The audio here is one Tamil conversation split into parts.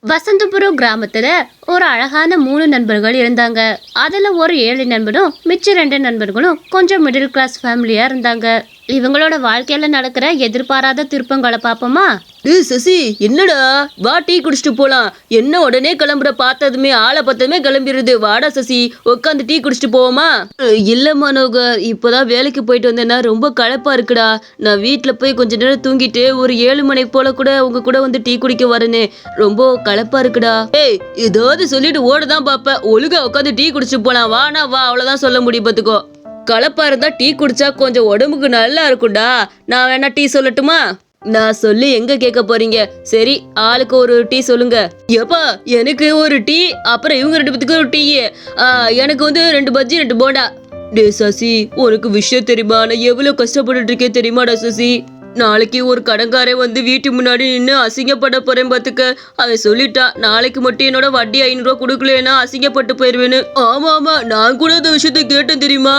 வசந்தபுரம் கிராமத்துல ஒரு அழகான 3 நண்பர்கள் இருந்தாங்க. அதுல ஒரு ஏழை நண்பனும் மிச்ச 2 நண்பர்களும் கொஞ்சம் மிடில் கிளாஸ் ஃபேமிலியா இருந்தாங்க. இவங்களோட வாழ்க்கையில நடக்கிற எதிர்பாராத திருப்பங்களை பார்ப்போமா? சசி, என்னடா வா டீ குடிச்சிட்டு போலாம். என்ன உடனே கிளம்புற, பார்த்ததுமே ஆளை பார்த்ததுமே கிளம்பிடுது. வாடா சசி, உட்காந்து டீ குடிச்சிட்டு போவோமா? இல்ல மனோகர், இப்போதான் வேலைக்கு போயிட்டு வந்தேன்னா ரொம்ப களைப்பா இருக்குடா. நான் வீட்டுல போய் கொஞ்ச நேரம் தூங்கிட்டு ஒரு 7 மணி போல கூட உங்க கூட வந்து டீ குடிக்க வரேன்னு. ரொம்ப களைப்பா இருக்குடா. ஏய், ஏதாவது சொல்லிட்டு ஓடதான் பாப்ப. ஒழுங்கா உட்காந்து டீ குடிச்சிட்டு போலாம். வானா வா, அவ்வளவுதான் சொல்ல முடியும் பாத்துக்கோ. களைப்பா இருந்தா டீ குடிச்சா கொஞ்சம் உடம்புக்கு நல்லா இருக்கும்டா. நான் வேணா டீ சொல்லட்டுமா? நான் சொல்லி எங்க கேட்க போறீங்க? சரி, ஆளுக்கு ஒரு டீ சொல்லுங்க. எப்பா, எனக்கு ஒரு டீ, அப்புறம் இவங்க 2 பேத்துக்கு ஒரு டீ. எனக்கு வந்து 2 பஜ்ஜி 2 போண்டா. டே சசி, உனக்கு விஷயம் தெரியுமா? நான் எவ்வளவு கஷ்டப்பட்டுட்டு இருக்கேன் தெரியுமாடா சசி? நாளைக்கு ஒரு கடன்காரன் வந்து வீட்டு முன்னாடி நின்று அசிங்கப்பட போறேன் பாத்துக்க. அவன் சொல்லிட்டான், நாளைக்கு மட்டும் என்னோட வட்டி 500 ரூபா கொடுக்கலன்னா அசிங்கப்பட்டு போயிருவேன்னு. ஆமா ஆமா, நான் கூட அந்த விஷயத்த கேட்டேன் தெரியுமா?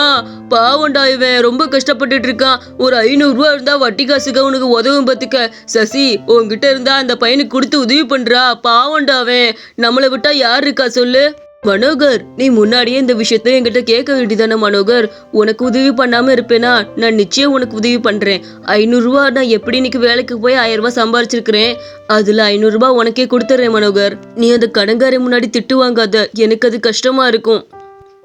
பாவண்டா, இவன் ரொம்ப கஷ்டப்பட்டுட்டு இருக்கான். ஒரு 500 ரூபா இருந்தா வட்டி காசுக்கு உனக்கு உதவும் பாத்துக்க. சசி, உன்கிட்ட இருந்தா அந்த பையனுக்கு கொடுத்து உதவி பண்றா. பாவண்டா அவன். நம்மளை விட்டா யார் இருக்கா சொல்லு? மனோகர், நீ முன்னாடியே இந்த விஷயத்த என்கிட்ட கேட்க வேண்டியதானே மனோகர்? உனக்கு உதவி பண்ணாம இருப்பேனா? நான் நிச்சயம் உனக்கு உதவி பண்றேன். 500 ரூபா நான் எப்படி இன்னைக்கு வேலைக்கு போய் 1000 ரூபாய் சம்பாரிச்சிருக்கிறேன். அதுல 500 ரூபாய் உனக்கே கொடுத்துறேன் மனோகர். நீ அந்த கடன்காரை முன்னாடி திட்டு வாங்காத, எனக்கு அது கஷ்டமா இருக்கும்.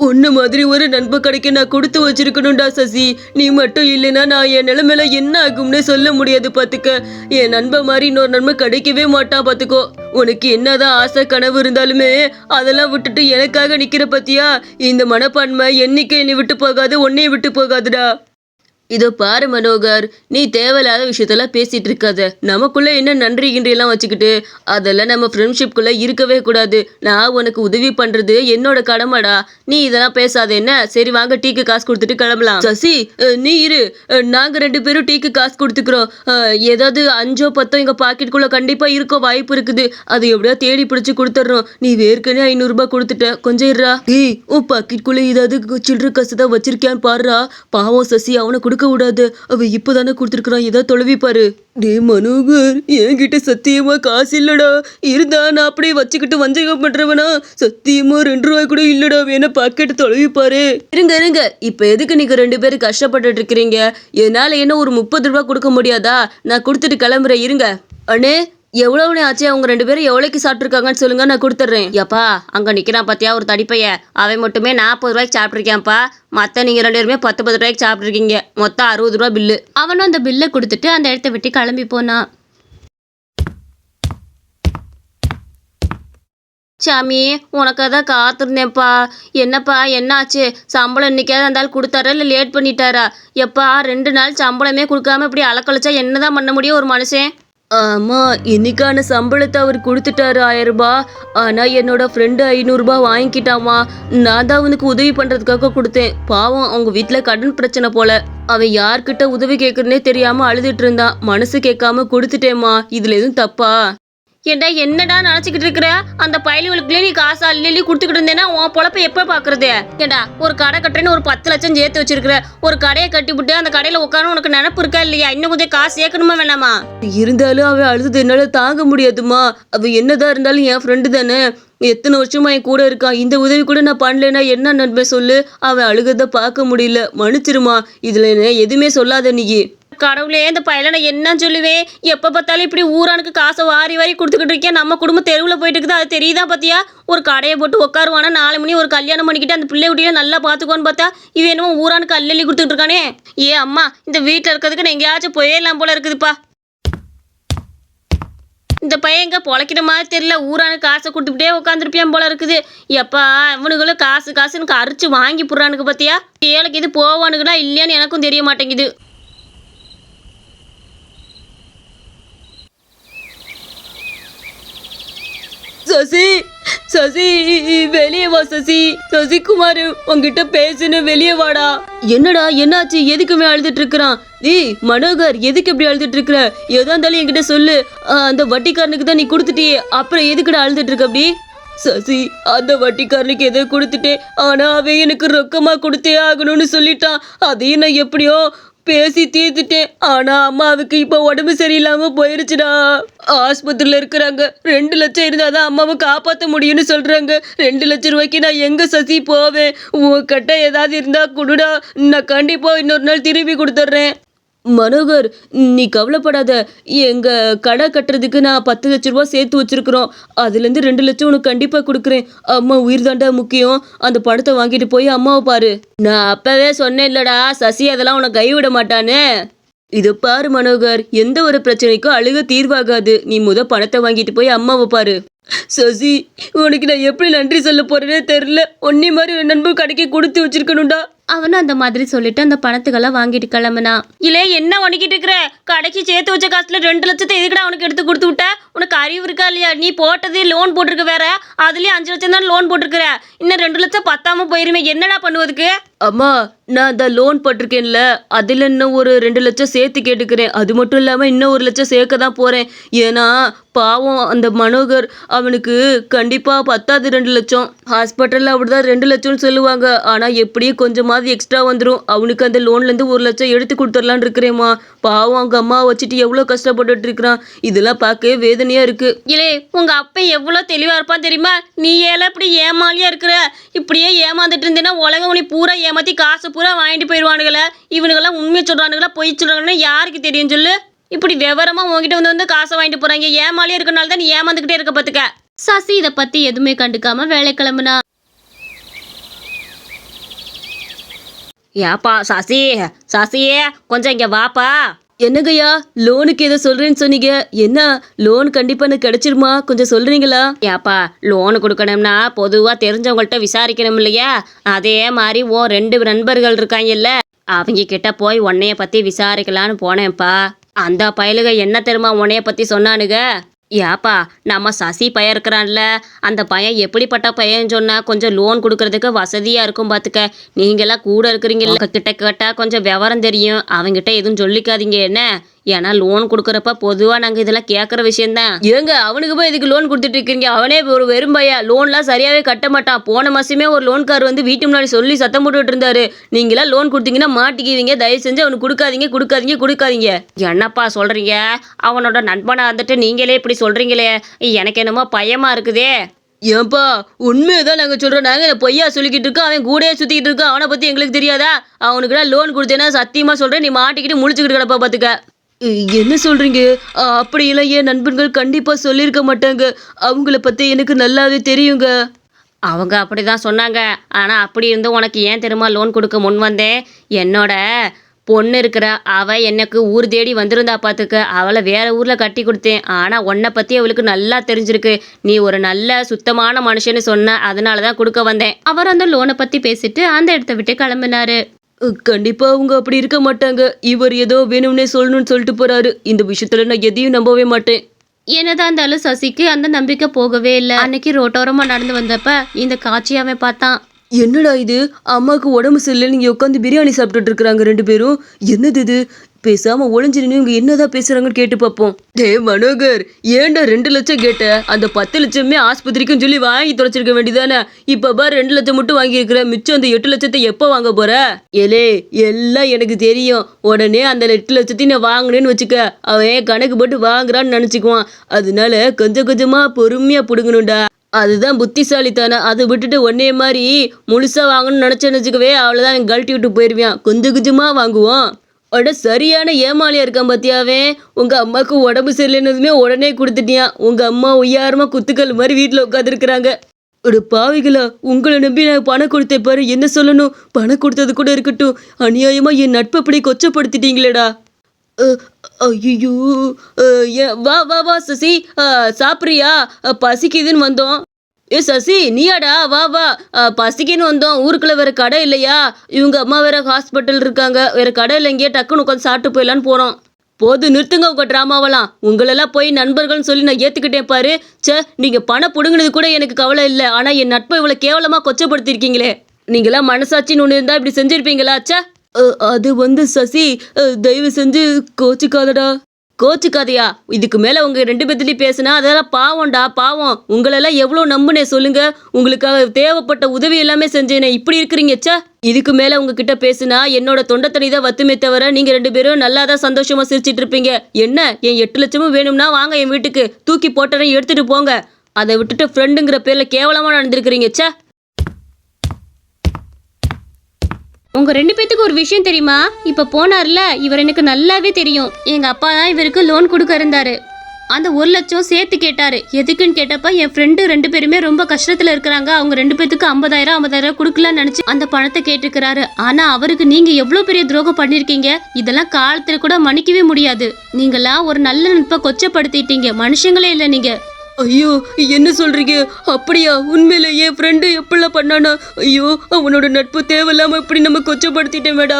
உன்ன மாதிரி ஒரு நண்ப கடைக்கு நான் கொடுத்து வச்சிருக்கணும்டா சசி. நீ மட்டும் இல்லைன்னா நான் என் நிலைமையில என்ன ஆகும்னு சொல்ல முடியாது பாத்துக்க. என் நண்பன் மாதிரி இன்னொரு நண்பன் கிடைக்கவே மாட்டான் பாத்துக்கோ. உனக்கு என்னதான் ஆசை கனவு இருந்தாலுமே அதெல்லாம் விட்டுட்டு எனக்காக நிக்கிற பத்தியா? இந்த மனப்பான்மை என்னைக்கு என்னை விட்டு போகாது, உன்னையும் விட்டு போகாதுடா. இதோ பாரு மனோகர், நீ தேவையில்லாத விஷயத்தெல்லாம் பேசிட்டு இருக்காத. நமக்குள்ள என்ன நன்றி கின்றியெல்லாம் வச்சுக்கிட்டு அதெல்லாம் நம்ம ஃப்ரெண்ட்ஷிப்குள்ள இருக்கவே கூடாது. நான் உனக்கு உதவி பண்றது என்னோட கடமைடா. நீ இதெல்லாம் பேசாத என்ன? சரி வாங்க, டீக்கு காசு கொடுத்துட்டு கிளம்பலாம். சசி, நீ இரு. நாங்க 2 பேரும் டீக்கு காசு கொடுத்துக்கிறோம். ஏதாவது 5 10 எங்க பாக்கெட்டுக்குள்ள கண்டிப்பா இருக்க வாய்ப்பு இருக்குது. அது எப்படியா தேடி பிடிச்சு கொடுத்துட்றோம். நீ வேர்க்கனே 500 ரூபாய் கொடுத்துட்ட, கொஞ்சம் இருடா. ஏய், உன் பாக்கெட்டுக்குள்ள ஏதாவது சில்லற காசு தான் வச்சிருக்கேன்னு பாருடா. பாவம் சசி, அவனை கொடுக்க விடாது. அவ இப்பதானே கொடுத்துருக்கான், ஏதாவது தொலைவி பாரு. டே மனோகர், என்கிட்ட சத்தியமா காசு இல்லடா. இருந்தா நான் அப்படியே வச்சுக்கிட்டு வஞ்சகம் பண்றவனா? சத்தியமா 2 ரூபாய் கூட இல்லடா. வேணா பாக்கெட்டு தொலைவி பாரு. இருங்க இருங்க, இப்ப எதுக்கு நீங்க 2 பேரும் கஷ்டப்பட்டுட்டு இருக்கிறீங்க? என்னால என்ன ஒரு 30 ரூபாய் கொடுக்க முடியாதா? நான் கொடுத்துட்டு கிளம்புறேன், இருங்க. அண்ணே, எவ்வளவுனே ஆச்சு? அவங்க 2 பேரும் எவ்வளோக்கு சாப்பிட்டுருக்காங்கன்னு சொல்லுங்க, நான் கொடுத்துட்றேன். எப்பா, அங்க நிக்கிறான் பாத்தியா ஒரு தடிப்பைய? அவன் மட்டுமே 40 ரூபாய்க்கு சாப்பிட்ருக்கான்ப்பா. மற்ற நீங்க 2 பேருமே 10 ரூபாய்க்கு சாப்பிட்ருக்கீங்க. மொத்தம் 60 ரூபா பில்லு. அவனும் அந்த பில்லை கொடுத்துட்டு அந்த இடத்த விட்டு கிளம்பி போனான். சாமி, உனக்காக தான் காத்திருந்தேன்ப்பா. என்னப்பா என்னாச்சு? சம்பளம் இன்னைக்காவது இருந்தாலும் கொடுத்தாரா இல்லை லேட் பண்ணிட்டாரா? எப்பா, 2 நாள் சம்பளமே கொடுக்காம இப்படி அலக்கழிச்சா என்னதான் பண்ண முடியும் ஒரு மனுஷன்? ஆமா, இன்னைக்கான சம்பளத்தை அவர் கொடுத்துட்டாரு 1000 ரூபாய். ஆனா என்னோட ஃப்ரெண்டு 500 ரூபாய் வாங்கிக்கிட்டாமா. நான் தான் அவனுக்கு உதவி பண்றதுக்காக கொடுத்தேன். பாவம், அவங்க வீட்டுல கடன் பிரச்சனை போல. அவன் யார்கிட்ட உதவி கேட்கறனே தெரியாம அழுதுட்டு இருந்தான். மனசு கேட்காம கொடுத்துட்டேம்மா. இதுல எதுவும் தப்பா? ஏண்டா, என்னடா நினைச்சுக்கிட்டு இருக்கிற? அந்த பயலுகளுக்குள்ளே நீ காசு அள்ளி கொடுத்துக்கிட்டு இருந்தேன்னா உன் பொழப்ப எப்ப பாக்குறது? ஏண்டா, ஒரு கடை கட்டுறேன்னு ஒரு 10 லட்சம் சேர்த்து வச்சிருக்கிற. ஒரு கடையை கட்டிவிட்டு அந்த கடையில உட்கார உனக்கு நினப்பு இருக்கா இல்லையா? இன்னும் கொஞ்சம் காசு சேர்க்கணுமா வேணாமா? இருந்தாலும் அவன் அழுது என்னால தாங்க முடியாதுமா. அவ என்னதான் இருந்தாலும் என் ஃப்ரெண்டு தானே. எத்தனை வருஷமா என் கூட இருக்கான். இந்த உதவி கூட நான் பண்ணலன்னா என்ன நண்பன் சொல்லு? அவன் அழுகத பார்க்க முடியல. மன்னிச்சிருமா. இதுல எதுவுமே சொல்லாத நீ. கடவுளே, இந்த பையல நான் என்ன சொல்லுவேன்? எப்போ பார்த்தாலும் இப்படி ஊரானுக்கு காசை வாரி வாரி கொடுத்துக்கிட்டு இருக்கேன். நம்ம குடும்பம் தெருவில் போயிட்டு இருக்குது, அது தெரியுதா பார்த்தியா? ஒரு கடையை போட்டு உட்காருவானா, 4 மணி ஒரு கல்யாணம் பண்ணிக்கிட்டு அந்த பிள்ளை குட்டியில நல்லா பார்த்துக்கோன்னு பார்த்தா இவன் என்னமோ ஊரானுக்கு அள்ளி கொடுத்துக்கிட்டு இருக்கானே. ஏ அம்மா, இந்த வீட்டில் இருக்கிறதுக்கு நான் எங்கேயாச்சும் போயிடலாம் போல இருக்குதுப்பா. இந்த பையன் எங்க பொழைக்கிற மாதிரி தெரியல. ஊரானுக்கு காசை கொடுத்துக்கிட்டே உட்காந்துருப்பியான் போல இருக்குது. எப்பா, இவனுங்களும் காசு காசுன்னு அரிச்சு வாங்கி போடுறானுக்கு பார்த்தியா? ஏழைக்கு இது போவானுக்குன்னா இல்லையான்னு எனக்கும் தெரிய மாட்டேங்குது. சசி, சசி, வெளியே வா சசி. சசிகுமார், உங்ககிட்ட பேசுன்னு வெளியே வாடா. என்னடா, என்னாச்சு? எதுக்குமே அழுதுட்டு இருக்கிறான்? ஏய் மனோகர், எதுக்கு இப்படி அழுதுட்டு இருக்கிற? எதா இருந்தாலும் என்கிட்ட சொல்லு. அந்த வட்டிக்காரனுக்கு தான் நீ கொடுத்துட்டியே, அப்புறம் எதுக்குடா அழுதுட்டு இருக்க அப்படி? சசி, அந்த வட்டிக்காரனுக்கு எதோ கொடுத்துட்டேன். ஆனா அவன் எனக்கு ரொக்கமா கொடுத்தே ஆகணும்னு சொல்லிட்டான். அதையும் நான் எப்படியோ பேசி தீர்த்துட்டேன். ஆனா அம்மாவுக்கு இப்ப உடம்பு சரியில்லாம போயிருச்சுடா. ஆஸ்பத்திரியில இருக்கிறாங்க. 2 லட்சம் இருந்தாதான் அம்மாவை காப்பாத்த முடியும்னு சொல்றாங்க. 2 லட்சம் ரூபாய்க்கு நான் எங்க சசி போவேன்? உன்கிட்ட ஏதாவது இருந்தா குடுடா, நான் கண்டிப்பா இன்னொரு நாள் திருப்பி கொடுத்துட்றேன். மனோகர், நீ கவலைப்படாத. எங்க கடை கட்டுறதுக்கு நான் 10 லட்ச ரூபா சேர்த்து வச்சிருக்கிறோம். அதுலேருந்து 2 லட்சம் உனக்கு கண்டிப்பா கொடுக்குறேன். அம்மா உயிர் தாண்டா முக்கியம். அந்த பணத்தை வாங்கிட்டு போய் அம்மாவை பாரு. நான் அப்பவே சொன்னேன் இல்லடா, சசி அதெல்லாம் உனக்கு கைவிட மாட்டானே. இதை பாரு மனோகர், எந்த ஒரு பிரச்சனைக்கும் அழுக தீர்வாகாது. நீ பணத்தை வாங்கிட்டு போய் அம்மாவை பாரு. சசி, உனக்கு நான் எப்படி நன்றி சொல்ல போறேனே தெரியல. ஒன்னி மாதிரி ஒரு நண்பன் கடைக்கு கொடுத்து வச்சிருக்கணும்டா. அவனும் அந்த மாதிரி சொல்லிட்டு அந்த பணத்துக்கெல்லாம் வாங்கிட்டு கிளம்புனான். இல்ல என்ன உனக்கிட்டு இருக்கிற? கடைக்கு சேர்த்து வச்ச காசுல 2 லட்சத்தை எதுக்குடா அவனுக்கு எடுத்து கொடுத்து விட்ட? உனக்கு அறிவு இருக்கா இல்லையா? நீ போட்டதே லோன் போட்டிருக்க வேற, அதுலயே 5 லட்சம் தான் லோன் போட்டிருக்கிற. இன்னும் 2 லட்சம் பத்தாம போயிருமே, என்னடா பண்ணுவதுக்கு? அம்மா, நான் அந்த லோன் போட்டிருக்கேன்ல, அதுல இன்னும் ஒரு 2 லட்சம் சேர்த்து கேட்டுக்கிறேன். அது மட்டும் இல்லாம இன்னும் 1 லட்சம் சேர்க்க தான் போறேன். ஏன்னா பாவம் அந்த மனோகர், அவனுக்கு கண்டிப்பா பத்தாது 2 லட்சம். ஹாஸ்பிட்டல்ல அப்படிதான் 2 லட்சம்னு சொல்லுவாங்க. ஆனா எப்படியும் கொஞ்சமாவது எக்ஸ்ட்ரா வந்துடும். அவனுக்கு அந்த லோன்ல இருந்து 1 லட்சம் எடுத்து கொடுத்துடலான்னு இருக்கிறேம்மா. பாவம் அவங்க அம்மா வச்சுட்டு எவ்வளவு கஷ்டப்பட்டுட்டு இருக்கிறான். இதெல்லாம் பார்க்கவே வேதனையா இருக்கு. இல்லே, உங்க அப்பா எவ்வளவு தெளிவா இருப்பான் தெரியுமா? நீ ஏல இப்படி ஏமாலியா இருக்கிற? இப்படியே ஏமாந்துட்டு இருந்தேன்னா உலகம் உனி பூரா ஏமாத்தி காசு பூரா வாங்கிட்டு போயிடுவானுங்களே. இவனுங்கெல்லாம் உண்மையை சொல்றானுங்களா பொய் சொல்றாங்கன்னா யாருக்கு தெரியும் சொல்லு? இப்படி விவரமா உங்ககிட்ட வந்து காசை வாங்கிட்டு போறாங்க. ஏமாலியா இருக்கனால தான் நீ ஏமாந்துக்கிட்டே இருக்க பாத்துக்க. சசி இதை பத்தி எதுவுமே கண்டுக்காம வேலை கிளம்புனா. ஏப்பா சசி, சசியே கொஞ்சம் இங்க வாப்பா. என்னங்கய்யா, லோனுக்கு ஏதோ சொல்றேன்னு சொன்னீங்க. என்ன லோன் கண்டிப்பா எனக்கு கிடைச்சிருமா? கொஞ்சம் சொல்றீங்களா? ஏப்பா, லோனு கொடுக்கணும்னா பொதுவாக தெரிஞ்சவங்கள்ட்ட விசாரிக்கணும் இல்லையா? அதே மாதிரி 2 நண்பர்கள் இருக்காங்கல்ல, அவங்க கிட்ட போய் உன்னைய பற்றி விசாரிக்கலான்னு போனேன்ப்பா. அந்த பயலுக என்ன தெரியுமா உன்னைய பற்றி சொன்னானுங்க? ஏப்பா, நம்ம சசி பையன் இருக்கிறான்ல, அந்த பையன் எப்படிப்பட்ட பையன் சொன்னா கொஞ்சம் லோன் கொடுக்கறதுக்கு வசதியாக இருக்கும் பார்த்துக்க. நீங்களாம் கூட இருக்கிறீங்க, கிட்ட கேட்டால் கொஞ்சம் விவரம் தெரியும். அவங்ககிட்ட எதுவும் சொல்லிக்காதீங்க என்ன? ஏன்னா லோன் கொடுக்குறப்ப பொதுவாக நாங்கள் இதெல்லாம் கேட்குற விஷயந்தான். ஏங்க அவனுக்கு போய் இதுக்கு லோன் கொடுத்துட்டு இருக்கீங்க? அவனே ஒரு வெறும் பையன், லோன்லாம் சரியாகவே கட்ட மாட்டான். போன மாசமே ஒரு லோன்கார் வந்து வீட்டு முன்னாடி சொல்லி சத்தம் போட்டுட்டு இருந்தாரு, நீங்களாம் லோன் கொடுத்தீங்கன்னா மாட்டிக்குவீங்க, தயவு செஞ்சு அவனுக்கு கொடுக்காதீங்க கொடுக்காதீங்க கொடுக்காதீங்க. என்னப்பா சொல்கிறீங்க? அவனோட நண்பனை வந்துட்டு நீங்களே இப்படி சொல்கிறீங்களே, எனக்கு என்னமோ பயமா இருக்குதே. ஏன்பா, உண்மையதான் நாங்கள் சொல்கிறோம். நாங்கள் பொய்யா சொல்லிக்கிட்டு இருக்கோம். அவன் கூடயே சுற்றிக்கிட்டு இருக்கான். அவனை பற்றி எங்களுக்கு தெரியாதா? அவனுக்குலாம் லோன் கொடுத்தேன்னா சத்தியமாக சொல்கிறேன், நீ மாட்டிக்கிட்டு முழிச்சுக்கிட்டு கிடப்பா பார்த்துக்க. என்ன சொல்றீங்க? அப்படியெல்லாம் என் நண்பர்கள் கண்டிப்பா சொல்லியிருக்க மாட்டாங்க. அவங்கள பத்தி எனக்கு நல்லாவே தெரியுங்க. அவங்க அப்படிதான் சொன்னாங்க. ஆனால் அப்படி இருந்து உனக்கு ஏன் தெரியுமா லோன் கொடுக்க முன் வந்தேன்? என்னோட பொண்ணு இருக்கிற அவ எனக்கு ஊர் தேடி வந்திருந்தா பார்த்துக்க. அவளை வேற ஊரில் கட்டி கொடுத்தேன். ஆனால் உன்னை பற்றி அவளுக்கு நல்லா தெரிஞ்சிருக்கு. நீ ஒரு நல்ல சுத்தமான மனுஷன்னு சொன்ன, அதனால தான் கொடுக்க வந்தேன். அவர் அந்த லோனை பற்றி பேசிட்டு அந்த இடத்த விட்டு கிளம்பினாரு. கண்டிப்பா அவங்க அப்படி இருக்க மாட்டாங்க. இவர் ஏதோ வேணும்னே சொல்லணும்னு சொல்லிட்டு போறாரு. இந்த விஷயத்துல நான் எதையும் நம்பவே மாட்டேன். என்னதான் இருந்தாலும் சசிக்கு அந்த நம்பிக்கை போகவே இல்லை. அன்னைக்கு ரோட்டோரமா நடந்து வந்தப்ப இந்த காட்சியை அவன் பார்த்தான். என்னடா இது, அம்மாவுக்கு உடம்பு சரியில்லை, நீங்க உட்காந்து பிரியாணி சாப்பிட்டுட்டு இருக்கிறாங்க 2 பேரும். என்னது இது? பேசாம ஒளிஞ்சு நின்று இவங்க என்னதான் பேசுறாங்கன்னு கேட்டு பார்ப்போம். டே மனோகர், ஏன்டா 2 லட்சம் கேட்ட? அந்த 10 லட்சமே ஆஸ்பத்திரிக்குன்னு சொல்லி வாங்கி தொலைச்சிருக்க வேண்டியதானே? இப்ப பார் 2 லட்சம் மட்டும் வாங்கியிருக்கிற. மிச்சம் அந்த 8 லட்சத்தை எப்போ வாங்க போற? ஏலே, எல்லாம் எனக்கு தெரியும். உடனே அந்த 8 லட்சத்தையும் நான் வாங்கினேன்னு வச்சுக்க, அவன் கணக்கு போட்டு வாங்குறான்னு நினைச்சுக்குவான். அதனால கொஞ்சம் கொஞ்சமா பொறுமையா பிடுங்கணும்டா. அதுதான் புத்திசாலித்தானே. அதை விட்டுட்டு ஒன்னே மாதிரி முழுசா வாங்கணும்னு நினைச்சேன்னு வச்சுக்கவே, அவ்வளோதான் கழட்டி விட்டு போயிருவான். கொஞ்சம் கொஞ்சமா வாங்குவோம். அட சரியான ஏமாளியா இருக்கான் பத்தியாவே. உங்க அம்மாவுக்கு உடம்பு சரியில்லைன்னதுமே உடனே கொடுத்துட்டியான். உங்க அம்மா உய்யாரமா குத்துக்கல் மாதிரி வீட்டில் உட்காந்துருக்குறாங்க. ஒரு பாவிகளா, உங்களை நம்பி நான் பணம் கொடுத்தேன் பாரு, என்ன சொல்லணும்? பணம் கொடுத்தது கூட இருக்கட்டும், அநியாயமா என் நட்பை அப்படி கொச்சப்படுத்திட்டீங்களேடா. ஐயோ, வா வா வா சசி, சாப்பிட்றியா? பசிக்குதுன்னு வந்தோம். ஏ சசி, நீயாடா? வா வா, பசிக்குன்னு வந்தோம். ஊருக்குள்ள வேற கடை இல்லையா? இவங்க அம்மா வேற ஹாஸ்பிட்டல் இருக்காங்க, வேற கடை இல்லை, இங்கேயே டக்குன்னு உட்காந்து சாப்பிட்டு போயிடலான்னு போனோம். போது நிறுத்துங்க உங்க ட்ராமாவெல்லாம். உங்களெல்லாம் போய் நண்பர்கள்னு சொல்லி நான் ஏத்துக்கிட்டேன் பாரு. சே, நீங்க பணம் புடுங்கினது கூட எனக்கு கவலை இல்லை. ஆனா என் நட்பை இவ்வளவு கேவலமா கொச்சப்படுத்திருக்கீங்களே. நீங்களாம் மனசாட்சின்னு ஒன்று இருந்தா இப்படி செஞ்சிருப்பீங்களா? சே, அது வந்து சசி, தயவு செஞ்சு கோச்சிக்காதடா. கோச்சுக்காதையா, இதுக்கு மேல உங்க 2 பேர்த்திட்டையும் பேசுனா அதெல்லாம் பாவம்டா பாவம். உங்களெல்லாம் எவ்வளோ நம்புனே சொல்லுங்க. உங்களுக்காக தேவைப்பட்ட உதவி எல்லாமே செஞ்சேனே, இப்படி இருக்கிறீங்க ச்சே. இதுக்கு மேல உங்ககிட்ட பேசுனா என்னோட தொண்டை தண்ணி தான் வத்துமே தவிர நீங்க 2 பேரும் நல்லா தான் சந்தோஷமா சிரிச்சிட்டு இருப்பீங்க. என்ன என் 8 லட்சமும் வேணும்னா வாங்க என் வீட்டுக்கு, தூக்கி போட்டறேன் எடுத்துட்டு போங்க. அதை விட்டுட்டு ஃப்ரெண்டுங்கிற பேர்ல கேவலமா நடந்திருக்கிறீங்க ச்சே. உங்க 2 பேத்துக்கு ஒரு விஷயம் தெரியுமா? இப்ப போனார்ல, இவர் எனக்கு நல்லாவே தெரியும். எங்க அப்பா தான் இவருக்கு லோன் கொடுக்க இருந்தாரு. அந்த 1 லட்சம் சேர்த்து கேட்டாரு. எதுக்குன்னு கேட்டப்ப என் ஃப்ரெண்டு 2 பேருமே ரொம்ப கஷ்டத்துல இருக்கிறாங்க. அவங்க 2 பேத்துக்கு 50,000 கொடுக்கலாம்னு நினைச்சு அந்த பணத்தை கேட்டுக்கிறாரு. ஆனா அவருக்கு நீங்க எவ்வளவு பெரிய துரோகம் பண்ணிருக்கீங்க. இதெல்லாம் காலத்துல கூட மன்னிக்கவே முடியாது. நீங்களாம் ஒரு நல்ல நட்பை கொச்சப்படுத்திட்டீங்க. மனுஷங்களே இல்ல நீங்க. ஐயோ என்ன சொல்றீங்க? அப்படியா? உண்மையில என் ஃப்ரெண்டு எப்படிலாம் பண்ணானா? ஐயோ அவனோட நட்பு தேவையில்லாம இப்படி நம்ம கொச்சப்படுத்திட்டேன் மேடா.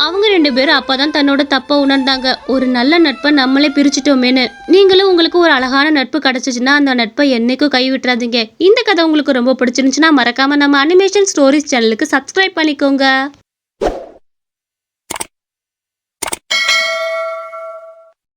அவங்க 2 பேரும் அப்பதான் தன்னோட தப்ப உணர்ந்தாங்க. ஒரு நல்ல நட்பை நம்மளே பிரிச்சுட்டோமேனு. நீங்களும் உங்களுக்கு ஒரு அழகான நட்பு கிடைச்சிச்சுன்னா அந்த நட்பை என்னைக்கும் கைவிட்டுறாதீங்க. இந்த கதை உங்களுக்கு ரொம்ப பிடிச்சிருந்துச்சுன்னா மறக்காம நம்ம அனிமேஷன் ஸ்டோரிஸ் சேனலுக்கு சப்ஸ்கிரைப் பண்ணிக்கோங்க.